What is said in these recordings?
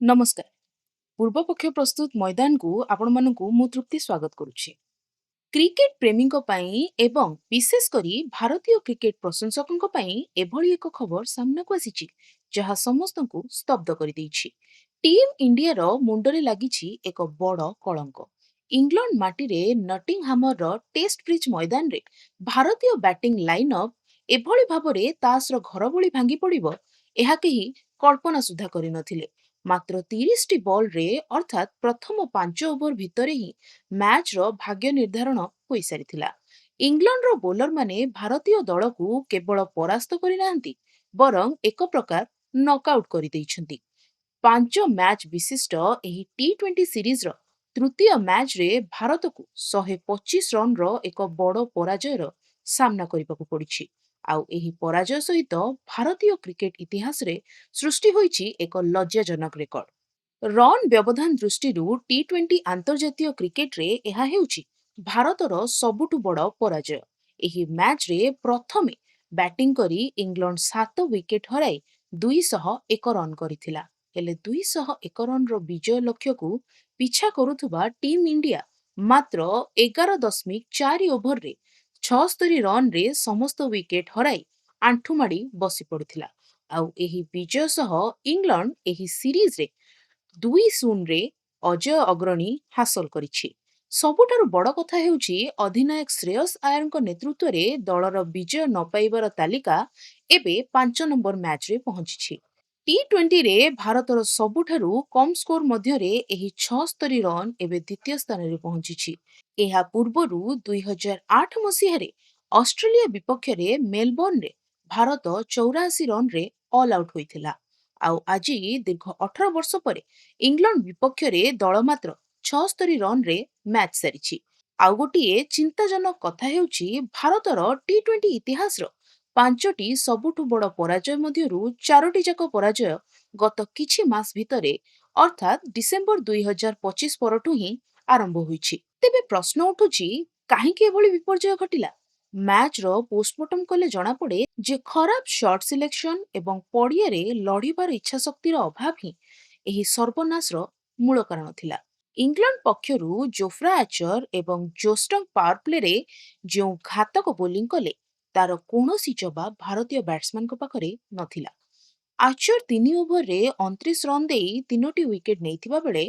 नमस्कार। पूर्वपक्ष प्रस्तुत मैदान को आपण मानकु मु तृप्ति स्वागत करुछि। क्रिकेट प्रेमीଙ୍କ ପାଇଁ ଏବଂ ବିଶେଷ କରି ଭାରତୀୟ କ୍ରିକେଟ ପ୍ରଶଂସକଙ୍କ ପାଇଁ ଏଭଳି ଏକ ଖବର ସାମ୍ନାକୁ ଆସିଛି ଯାହା ସମସ୍ତଙ୍କୁ ସ୍ତବ୍ଧ କରିଦେଇଛି। ଟିମ୍ ଇଣ୍ଡିଆର ମୁଣ୍ଡରେ ଲାଗିଛି ଏକ ବଡ଼ କଳଙ୍କ। ଇଂଲଣ୍ଡ ମାଟିରେ ନଟିଂହାମର ଟେଷ୍ଟ ବ୍ରିଜ ମଇଦାନରେ ଭାରତୀୟ ବ୍ୟାଟିଂ ଲାଇନ୍ ଅପ୍ ଏଭଳି ଭାବରେ ତାସର ଘର ଭଳି ଭାଙ୍ଗି ପଡ଼ିବ ଏହା କେହି କଳ୍ପନା ସୁଦ୍ଧା କରିନଥିଲେ। ମାତ୍ର 30ଟି ବଲ୍ରେ ଅର୍ଥାତ୍ ପ୍ରଥମ 5 ଓଭର ଭିତରେ ହିଁ ମ୍ୟାଚ୍ର ଭାଗ୍ୟ ନିର୍ଦ୍ଧାରଣ ହୋଇସାରିଥିଲା। ଇଂଲଣ୍ଡର ବୋଲରମାନେ ଭାରତୀୟ ଦଳକୁ କେବଳ ପରାସ୍ତ କରିନାହାନ୍ତି ବରଂ ଏକ ପ୍ରକାର ନକ୍ଆଉଟ୍ କରିଦେଇଛନ୍ତି। 5 ମ୍ୟାଚ୍ ବିଶିଷ୍ଟ ଏହି ଟି20 ସିରିଜର ତୃତୀୟ ମ୍ୟାଚ୍ରେ ଭାରତକୁ 125 ରନ୍ର ଏକ ବଡ଼ ପରାଜୟର ସାମ୍ନା କରିବାକୁ ପଡ଼ିଛି। ଆଉ ଏହି ପରାଜୟ ସହିତ ଭାରତୀୟ କ୍ରିକେଟ ଇତିହାସରେ ସୃଷ୍ଟି ହୋଇଛି ଏକ ଲଜ୍ଜାଜନକ ରେକର୍ଡ। ରନ୍ ବ୍ୟବଧାନ ଦୃଷ୍ଟିରୁ ଟି20 ଆନ୍ତର୍ଜାତୀୟ କ୍ରିକେଟରେ ଏହା ହେଉଛି ଭାରତର ସବୁଠୁ ବଡ଼ ପରାଜୟ। ଏହି ମ୍ୟାଚ୍ରେ ପ୍ରଥମେ ବ୍ୟାଟିଂ କରି ଇଂଲଣ୍ଡ 7 ୱିକେଟ୍ ହରାଇ 201 ରନ୍ କରିଥିଲା। ହେଲେ 201 ରନ୍ର ବିଜୟ ଲକ୍ଷ୍ୟକୁ ପିଛା କରୁଥିବା ଟିମ୍ ଇଣ୍ଡିଆ ମାତ୍ର 11.4 ଓଭରରେ 76 ରନ୍ରେ ସମସ୍ତ ୱିକେଟ୍ ହରାଇ ଆଣ୍ଠୁମାଡ଼ି ବସିପଡ଼ିଥିଲା। ଆଉ ଏହି ବିଜୟ ସହ ଇଂଲଣ୍ଡ ଏହି ସିରିଜରେ 2-0ରେ ଅଜୟ ଅଗ୍ରଣୀ ହାସଲ କରିଛି। ସବୁଠାରୁ ବଡ଼ କଥା ହେଉଛି ଅଧିନାୟକ ଶ୍ରେୟସ ଆୟରଙ୍କ ନେତୃତ୍ୱରେ ଦଳର ବିଜୟ ନ ପାଇବାର ତାଲିକା ଏବେ 5 ନମ୍ବର ମ୍ୟାଚ୍ରେ ପହଞ୍ଚିଛି। ଟି20ରେ ଭାରତର ସବୁଠାରୁ କମ୍ ସ୍କୋର ମଧ୍ୟରେ ଏହି 76 ରନ୍ ଏବେ ଦ୍ୱିତୀୟ ସ୍ଥାନରେ ପହଞ୍ଚିଛି। ଏହା ପୂର୍ବରୁ 2008 ମସିହାରେ ଅଷ୍ଟ୍ରେଲିଆ ବିପକ୍ଷରେ ମେଲବର୍ଣ୍ଣରେ ଭାରତ 84 ରନ୍ରେ ଅଲ୍ ଆଉଟ୍ ହୋଇଥିଲା। ଆଉ ଆଜି ଦୀର୍ଘ 18 ବର୍ଷ ପରେ ଇଂଲଣ୍ଡ ବିପକ୍ଷରେ ଦଳ ମାତ୍ର 76 ରନ୍ରେ ମ୍ୟାଚ୍ ସାରିଛି। ଆଉ ଗୋଟିଏ ଚିନ୍ତାଜନକ କଥା ହେଉଛି ଭାରତର ଟି20 ଇତିହାସର 5ଟି ସବୁଠୁ ବଡ଼ ପରାଜୟ ମଧ୍ୟରୁ 4ଟି ଯାକ ପରାଜୟ ଗତ କିଛି ମାସ ଭିତରେ ଅର୍ଥାତ୍ ଡିସେମ୍ବର 2025 ପରଠୁ ହିଁ ଆରମ୍ଭ ହୋଇଛି। ତେବେ ପ୍ରଶ୍ନ ଉଠୁଛି କାହିଁକି ଏଭଳି ବିପର୍ଯ୍ୟୟ ଘଟିଲା? ମ୍ୟାଚ୍ର ପୋଷ୍ଟମର୍ଟମ କଲେ ଜଣାପଡ଼େ ଯେ ଖରାପ ସଟ୍ ସିଲେକ୍ସନ ଏବଂ ପଡ଼ିଆରେ ଲଢ଼ିବାର ଇଚ୍ଛାଶକ୍ତିର ଅଭାବ ହିଁ ଏହି ସର୍ବନାଶର ମୂଳ କାରଣ ଥିଲା। ଇଂଲଣ୍ଡ ପକ୍ଷରୁ ଜୋଫ୍ରା ଆଚର ଏବଂ ଜୋଷ୍ଟଙ୍କ ପାୱାର ପ୍ଲେରେ ଯେଉଁ ଘାତକ ବୋଲିଂ କଲେ ତାର କୌଣସି ଜବାବ ଭାରତୀୟ ବ୍ୟାଟ୍ସମ୍ୟାନଙ୍କ ପାଖରେ ନଥିଲା। ଆଚର 3 ଓଭରରେ 29 ରନ୍ ଦେଇ 3ଟି ୱିକେଟ୍ ନେଇଥିବା ବେଳେ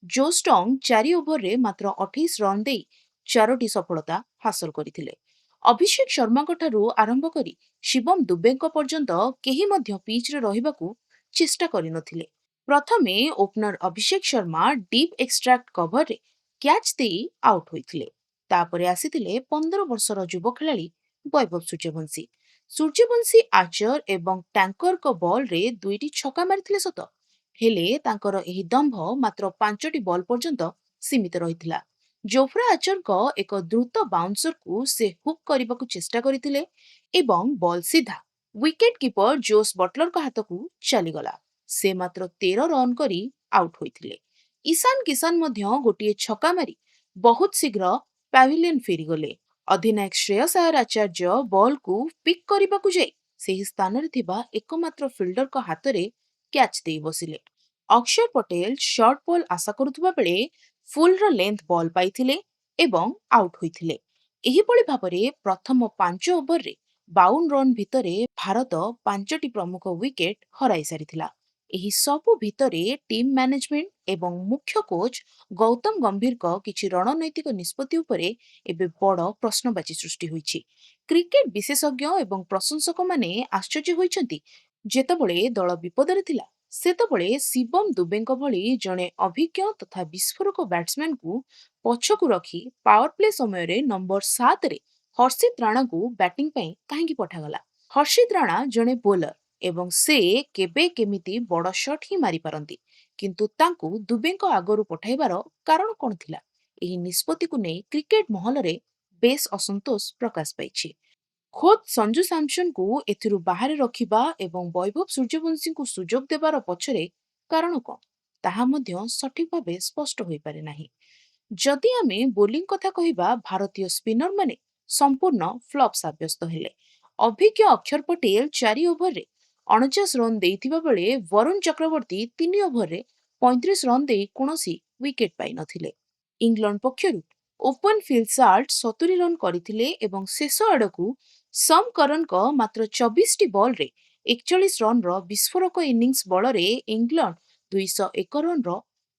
ଜୋଷ୍ଟଙ୍ଗ 4 ଓଭରରେ ମାତ୍ର 28 ରନ୍ ଦେଇ 4ଟି ସଫଳତା ହାସଲ କରିଥିଲେ। ଅଭିଷେକ ଶର୍ମାଙ୍କ ଠାରୁ ଆରମ୍ଭ କରି ଶିବମ ଦୁବେଙ୍କ ପର୍ଯ୍ୟନ୍ତ କେହି ମଧ୍ୟ ପିଚ୍ରେ ରହିବାକୁ ଚେଷ୍ଟା କରିନଥିଲେ। ପ୍ରଥମେ ଓପନର ଅଭିଷେକ ଶର୍ମା ଡିପ୍ ଏକ୍ସଟ୍ରାକ୍ଟ କଭରରେ କ୍ୟାଚ୍ ଦେଇ ଆଉଟ୍ ହୋଇଥିଲେ। ତାପରେ ଆସିଥିଲେ 15 ବର୍ଷର ଯୁବ ଖେଳାଳି ବୈଭବ ସୂର୍ଯ୍ୟବଂଶୀ। ସୂର୍ଯ୍ୟବଂଶୀ ଆଚର ଏବଂ ଟ୍ୟାଙ୍କରଙ୍କ ବଲ୍ରେ 2ଟି ଛକା ମାରିଥିଲେ ସତ, ହେଲେ ତାଙ୍କର ଏହି ଦମ୍ଭ ମାତ୍ର 5ଟି ବଲ୍ ପର୍ଯ୍ୟନ୍ତ ସୀମିତ ରହିଥିଲା। ଜୋଫ୍ରା ଆଚରଙ୍କ ଏକ ଦ୍ରୁତ ବାଉନ୍ସରକୁ ସେ ହୁକ୍ କରିବାକୁ ଚେଷ୍ଟା କରିଥିଲେ ଏବଂ ବଲ୍ ସିଧା ୱିକେଟ୍ କିପର ଜୋସ୍ ବଟଲରଙ୍କ ହାତକୁ ଚାଲିଗଲା। ସେ ମାତ୍ର 13 ରନ୍ କରି ଆଉଟ୍ ହୋଇଥିଲେ। ଇଶାନ କିଶାନ ମଧ୍ୟ ଗୋଟିଏ ଛକା ମାରି ବହୁତ ଶୀଘ୍ର ପ୍ୟାଭିଲିୟନ ଫେରିଗଲେ। ଅଧିନାୟକ ଶ୍ରେୟସ ଆୟର ଆଚାର୍ଯ୍ୟ ବଲ୍କୁ ପିକ୍ କରିବାକୁ ଯାଇ ସେହି ସ୍ଥାନରେ ଥିବା ଏକମାତ୍ର ଫିଲ୍ଡରଙ୍କ ହାତରେ କ୍ୟାଚ୍ ଦେଇ ବସିଲେ। ଅକ୍ଷର ପଟେଲ ସର୍ଟ ବଲ୍ ଆଶା କରୁଥିବା ବେଳେ ଫୁଲର ଲେନ୍ଥ ବଲ୍ ପାଇଥିଲେ ଏବଂ ଆଉଟ୍ ହୋଇଥିଲେ। ଏହିଭଳି ଭାବରେ ପ୍ରଥମ 5 ଓଭରରେ 52 ରନ୍ ଭିତରେ ଭାରତ 5ଟି ପ୍ରମୁଖ ୱିକେଟ୍ ହରାଇ ସାରିଥିଲା। ଏହି ସବୁ ଭିତରେ ଟିମ୍ ମ୍ୟାନେଜମେଣ୍ଟ ଏବଂ ମୁଖ୍ୟ କୋଚ୍ ଗୌତମ ଗମ୍ଭୀରଙ୍କ କିଛି ରଣନୈତିକ ନିଷ୍ପତ୍ତି ଉପରେ ଏବେ ବଡ଼ ପ୍ରଶ୍ନବାଚୀ ସୃଷ୍ଟି ହୋଇଛି। କ୍ରିକେଟ ବିଶେଷଜ୍ଞ ଏବଂ ପ୍ରଶଂସକମାନେ ଆଶ୍ଚର୍ଯ୍ୟ ହୋଇଛନ୍ତି ଯେତେବେଳେ ଦଳ ବିପଦରେ ଥିଲା ସେତେବେଳେ ଶିବମ ଦୁବେଙ୍କ ଭଳି ଜଣେ ଅଭିଜ୍ଞ ତଥା ବିସ୍ଫୋରକ ବ୍ୟାଟ୍ସମ୍ୟାନକୁ ପଛକୁ ରଖି ପାୱାର ପ୍ଲେ ସମୟରେ ନମ୍ବର 7ରେ ହର୍ଷିତ ରାଣାଙ୍କୁ ବ୍ୟାଟିଂ ପାଇଁ କାହିଁକି ପଠାଗଲା? ହର୍ଷିତ ରାଣା ଜଣେ ବୋଲର ଏବଂ ସେ କେବେ କେମିତି ବଡ଼ ସଟ୍ ହିଁ ମାରିପାରନ୍ତି, କିନ୍ତୁ ତାଙ୍କୁ ଦୁବେଙ୍କ ଆଗରୁ ପଠାଇବାର କାରଣ କ'ଣ ଥିଲା? ଏହି ନିଷ୍ପତ୍ତିକୁ ନେଇ କ୍ରିକେଟ ମହଲରେ ବେଶ୍ ଅସନ୍ତୋଷ ପ୍ରକାଶ ପାଇଛି। ଖୋଦ୍ ସଞ୍ଜୁ ସାମସନଙ୍କୁ ଏଥିରୁ ବାହାରେ ରଖିବା ଏବଂ ବୈଭବ ସୂର୍ଯ୍ୟବଂଶୀଙ୍କୁ ସୁଯୋଗ ଦେବାର ପଛରେ କାରଣ କ'ଣ ତାହା ମଧ୍ୟ ସଠିକ ଭାବେ ସ୍ପଷ୍ଟ ହୋଇପାରେ ନାହିଁ। ଯଦି ଆମେ ବୋଲିଂ କଥା କହିବା ଭାରତୀୟ ସ୍ପିନରମାନେ ସମ୍ପୂର୍ଣ୍ଣ ଫ୍ଲପ୍ ସାବ୍ୟସ୍ତ ହେଲେ। ଅଭିଜ୍ଞ ଅକ୍ଷର ପଟେଲ 4 ଓଭରରେ 49 ରନ୍ ଦେଇଥିବା ବେଳେ ବରୁଣ ଚକ୍ରବର୍ତ୍ତୀ 3 ଓଭରରେ 35 ରନ୍ ଦେଇ କୌଣସି ୱିକେଟ୍ ପାଇନଥିଲେ। ଇଂଲଣ୍ଡ ପକ୍ଷରୁ ଓପନ ଫିଲ୍ ସାଲ୍ଟ 70 ରନ୍ କରିଥିଲେ ଏବଂ ଶେଷ ଆଡ଼କୁ ସମ୍ କରନଙ୍କ ମାତ୍ର 24ଟି ବଲ୍ରେ 41 ରନ୍ର ବିସ୍ଫୋରକ ଇନିଂସ ବଳରେ ଇଂଲଣ୍ଡ 201 ରନ୍ର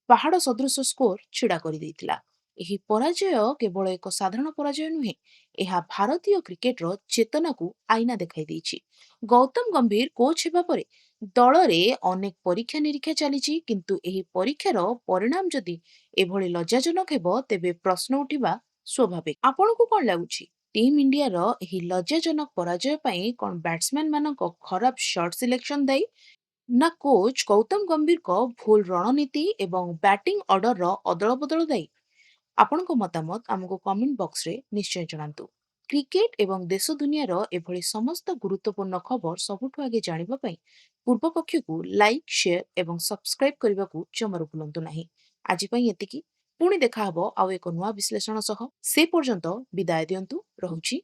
ପାହାଡ଼ ସଦୃଶ ସ୍କୋର ଛିଡ଼ା କରିଦେଇଥିଲା। ଏହି ପରାଜୟ କେବଳ ଏକ ସାଧାରଣ ପରାଜୟ ନୁହେଁ, ଏହା ଭାରତୀୟ କ୍ରିକେଟର ଚେତନାକୁ ଆଇନା ଦେଖାଇ ଦେଇଛି। ଗୌତମ ଗମ୍ଭୀର କୋଚ୍ ହେବା ପରେ ଦଳରେ ଅନେକ ପରୀକ୍ଷା ନିରୀକ୍ଷା ଚାଲିଛି, କିନ୍ତୁ ଏହି ପରୀକ୍ଷାର ପରିଣାମ ଯଦି ଏଭଳି ଲଜ୍ଜାଜନକ ହେବ ତେବେ ପ୍ରଶ୍ନ ଉଠିବା ସ୍ୱାଭାବିକ। ଆପଣଙ୍କୁ କ'ଣ ଲାଗୁଛି? ଟିମ୍ ଇଣ୍ଡିଆର ଏହି ଲଜ୍ଜାଜନକ ପରାଜୟ ପାଇଁ କ'ଣ ବ୍ୟାଟ୍ସମ୍ୟାନ ମାନଙ୍କ ଖରାପ ସଟ୍ ସିଲେକ୍ସନ ଦାୟୀ, ନା କୋଚ୍ ଗୌତମ ଗମ୍ଭୀରଙ୍କ ଭୁଲ ରଣନୀତି ଏବଂ ବ୍ୟାଟିଂ ଅର୍ଡରର ଅଦଳବଦଳ ଦାୟୀ? ଆପଣଙ୍କ ମତାମତ ଆମକୁ କମେଣ୍ଟ ବକ୍ସରେ ନିଶ୍ଚୟ ଜଣାନ୍ତୁ। କ୍ରିକେଟ ଏବଂ ଦେଶ ଦୁନିଆର ଏଭଳି ସମସ୍ତ ଗୁରୁତ୍ୱପୂର୍ଣ୍ଣ ଖବର ସବୁଠୁ ଆଗେ ଜାଣିବା ପାଇଁ ପୂର୍ବ ପକ୍ଷକୁ ଲାଇକ୍, ସେୟାର ଏବଂ ସବସ୍କ୍ରାଇବ କରିବାକୁ ଜମାରୁ ଭୁଲନ୍ତୁ ନାହିଁ। ଆଜି ପାଇଁ ଏତିକି। ପୁଣି ଦେଖାହବ ଆଉ ଏକ ନୂଆ ବିଶ୍ଳେଷଣ ସହ। ସେ ପର୍ଯ୍ୟନ୍ତ ବିଦାୟ ଦିଅନ୍ତୁ। ରହୁଛି।